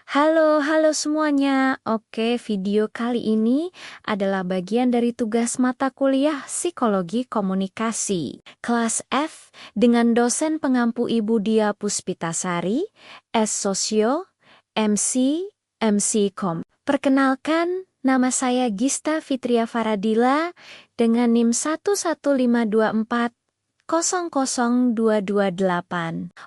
Halo semuanya. Oke, video kali ini adalah bagian dari tugas mata kuliah Psikologi Komunikasi, kelas F dengan dosen pengampu Ibu Dia Puspitasari, S. Sosio, MC Kom. Perkenalkan, nama saya Gista Fitria Faradila dengan NIM 11524 00228.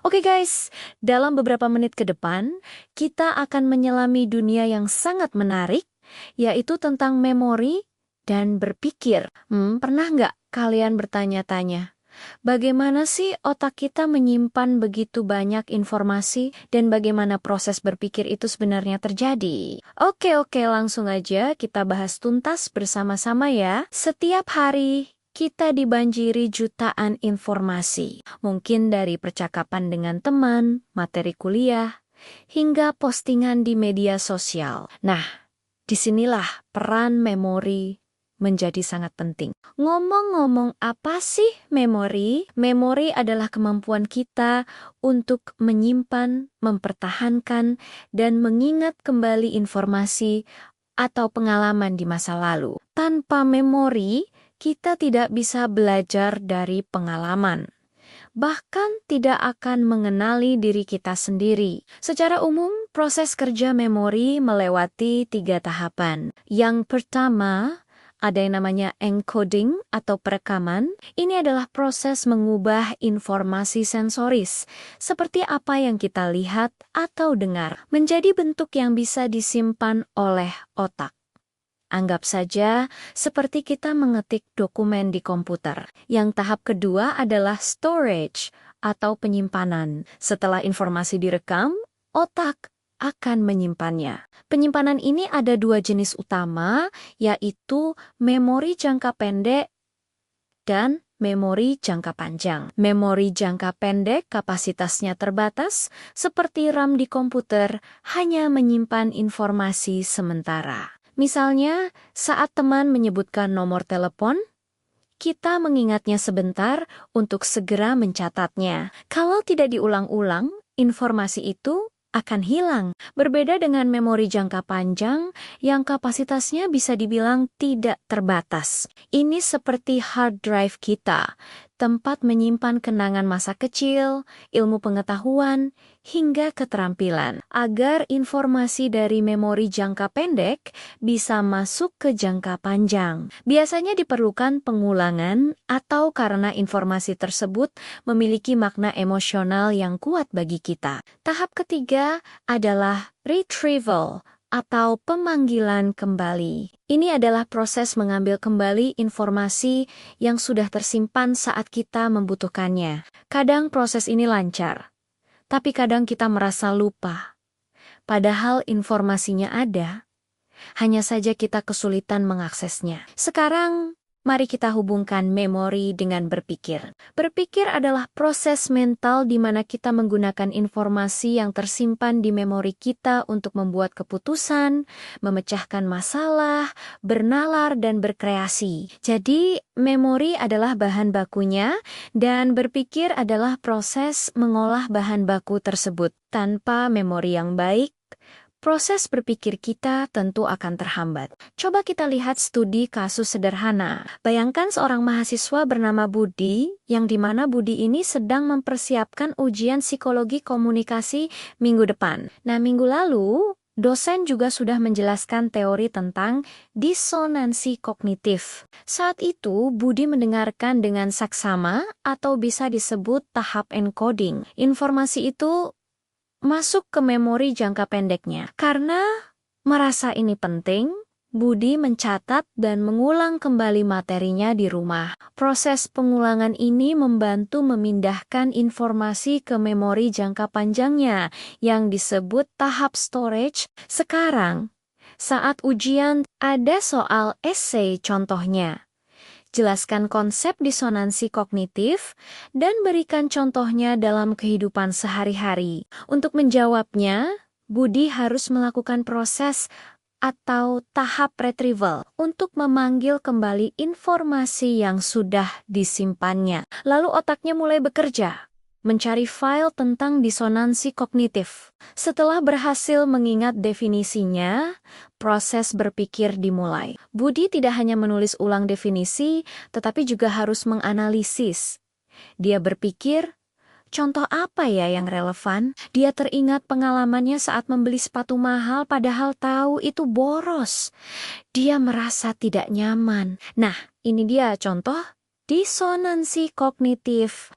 Oke guys, dalam beberapa menit ke depan, kita akan menyelami dunia yang sangat menarik, yaitu tentang memori dan berpikir. Pernah nggak kalian bertanya-tanya, bagaimana sih otak kita menyimpan begitu banyak informasi dan bagaimana proses berpikir itu sebenarnya terjadi? Oke, langsung aja kita bahas tuntas bersama-sama ya. Setiap hari, kita dibanjiri jutaan informasi, mungkin dari percakapan dengan teman, materi kuliah, hingga postingan di media sosial. Nah, disinilah peran memori menjadi sangat penting. Ngomong-ngomong, apa sih memori? Memori adalah kemampuan kita untuk menyimpan, mempertahankan, dan mengingat kembali informasi atau pengalaman di masa lalu. Tanpa memori, kita tidak bisa belajar dari pengalaman, bahkan tidak akan mengenali diri kita sendiri. Secara umum, proses kerja memori melewati 3 tahapan. Yang pertama, ada yang namanya encoding atau perekaman. Ini adalah proses mengubah informasi sensoris, seperti apa yang kita lihat atau dengar, menjadi bentuk yang bisa disimpan oleh otak. Anggap saja seperti kita mengetik dokumen di komputer. Yang tahap kedua adalah storage atau penyimpanan. Setelah informasi direkam, otak akan menyimpannya. Penyimpanan ini ada 2 jenis utama, yaitu memori jangka pendek dan memori jangka panjang. Memori jangka pendek kapasitasnya terbatas, seperti RAM di komputer, hanya menyimpan informasi sementara. Misalnya, saat teman menyebutkan nomor telepon, kita mengingatnya sebentar untuk segera mencatatnya. Kalau tidak diulang-ulang, informasi itu akan hilang. Berbeda dengan memori jangka panjang yang kapasitasnya bisa dibilang tidak terbatas. Ini seperti hard drive kita, tempat menyimpan kenangan masa kecil, ilmu pengetahuan, hingga keterampilan. Agar informasi dari memori jangka pendek bisa masuk ke jangka panjang, biasanya diperlukan pengulangan atau karena informasi tersebut memiliki makna emosional yang kuat bagi kita. Tahap ketiga adalah retrieval atau pemanggilan kembali. Ini adalah proses mengambil kembali informasi yang sudah tersimpan saat kita membutuhkannya. Kadang proses ini lancar, tapi kadang kita merasa lupa. Padahal informasinya ada, hanya saja kita kesulitan mengaksesnya. Sekarang, mari kita hubungkan memori dengan berpikir. Berpikir adalah proses mental di mana kita menggunakan informasi yang tersimpan di memori kita untuk membuat keputusan, memecahkan masalah, bernalar, dan berkreasi. Jadi, memori adalah bahan bakunya, dan berpikir adalah proses mengolah bahan baku tersebut. Tanpa memori yang baik, proses berpikir kita tentu akan terhambat. Coba kita lihat studi kasus sederhana. Bayangkan seorang mahasiswa bernama Budi, yang dimana Budi ini sedang mempersiapkan ujian psikologi komunikasi minggu depan. Nah, minggu lalu, dosen juga sudah menjelaskan teori tentang disonansi kognitif. Saat itu, Budi mendengarkan dengan saksama atau bisa disebut tahap encoding. Informasi itu masuk ke memori jangka pendeknya. Karena merasa ini penting, Budi mencatat dan mengulang kembali materinya di rumah. Proses pengulangan ini membantu memindahkan informasi ke memori jangka panjangnya yang disebut tahap storage. Sekarang, saat ujian ada soal esai contohnya. Jelaskan konsep disonansi kognitif, dan berikan contohnya dalam kehidupan sehari-hari. Untuk menjawabnya, Budi harus melakukan proses atau tahap retrieval untuk memanggil kembali informasi yang sudah disimpannya. Lalu otaknya mulai bekerja. mencari file tentang disonansi kognitif. Setelah berhasil mengingat definisinya, proses berpikir dimulai. Budi tidak hanya menulis ulang definisi, tetapi juga harus menganalisis. Dia berpikir, contoh apa ya yang relevan? Dia teringat pengalamannya saat membeli sepatu mahal padahal tahu itu boros. Dia merasa tidak nyaman. Nah, ini dia contoh disonansi kognitif.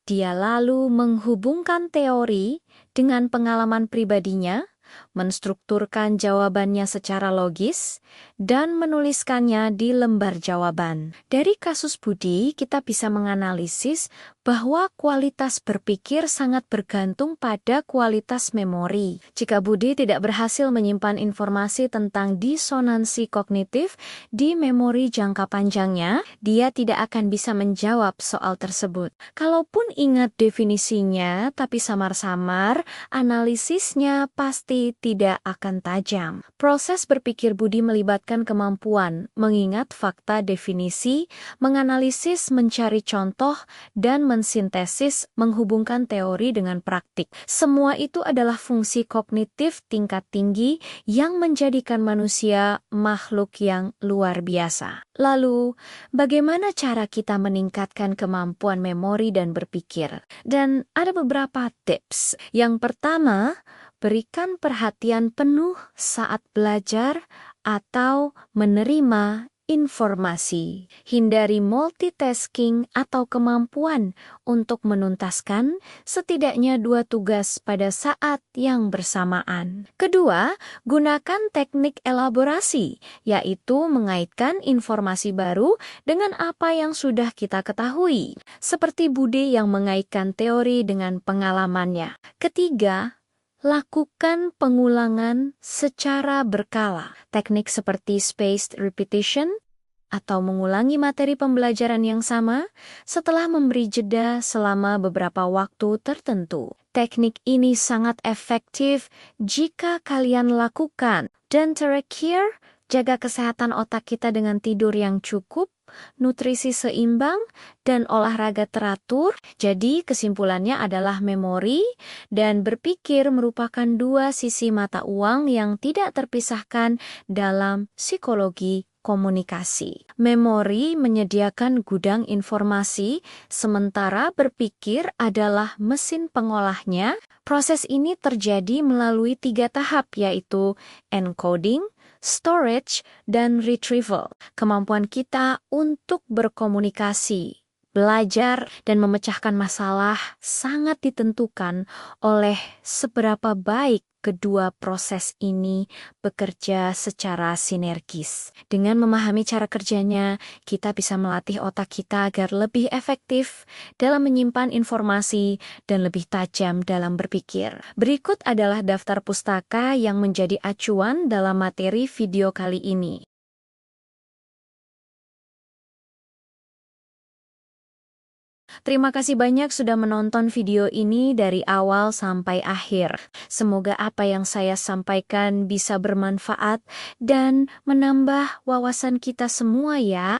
Dia lalu menghubungkan teori dengan pengalaman pribadinya, menstrukturkan jawabannya secara logis, dan menuliskannya di lembar jawaban. Dari kasus Budi, kita bisa menganalisis bahwa kualitas berpikir sangat bergantung pada kualitas memori. Jika Budi tidak berhasil menyimpan informasi tentang disonansi kognitif di memori jangka panjangnya, dia tidak akan bisa menjawab soal tersebut. Kalaupun ingat definisinya, tapi samar-samar, analisisnya pasti tidak akan tajam. Proses berpikir Budi melibatkan kemampuan mengingat fakta definisi, menganalisis, mencari contoh, dan mensintesis, menghubungkan teori dengan praktik. Semua itu adalah fungsi kognitif tingkat tinggi yang menjadikan manusia makhluk yang luar biasa. Lalu, bagaimana cara kita meningkatkan kemampuan memori dan berpikir? Dan ada beberapa tips. Yang pertama, berikan perhatian penuh saat belajar atau menerima informasi. Hindari multitasking atau kemampuan untuk menuntaskan setidaknya 2 tugas pada saat yang bersamaan. Kedua, gunakan teknik elaborasi, yaitu mengaitkan informasi baru dengan apa yang sudah kita ketahui, seperti Budi yang mengaitkan teori dengan pengalamannya. Ketiga, lakukan pengulangan secara berkala. Teknik seperti spaced repetition atau mengulangi materi pembelajaran yang sama setelah memberi jeda selama beberapa waktu tertentu. Teknik ini sangat efektif jika kalian lakukan. Dan terakhir, jaga kesehatan otak kita dengan tidur yang cukup, nutrisi seimbang, dan olahraga teratur. Jadi kesimpulannya adalah memori dan berpikir merupakan 2 sisi mata uang yang tidak terpisahkan dalam psikologi komunikasi. Memori menyediakan gudang informasi, sementara berpikir adalah mesin pengolahnya. Proses ini terjadi melalui 3 tahap, yaitu encoding, storage, dan retrieval. Kemampuan kita untuk berkomunikasi, belajar, dan memecahkan masalah sangat ditentukan oleh seberapa baik kedua proses ini bekerja secara sinergis. Dengan memahami cara kerjanya, kita bisa melatih otak kita agar lebih efektif dalam menyimpan informasi dan lebih tajam dalam berpikir. Berikut adalah daftar pustaka yang menjadi acuan dalam materi video kali ini. Terima kasih banyak sudah menonton video ini dari awal sampai akhir. Semoga apa yang saya sampaikan bisa bermanfaat dan menambah wawasan kita semua ya.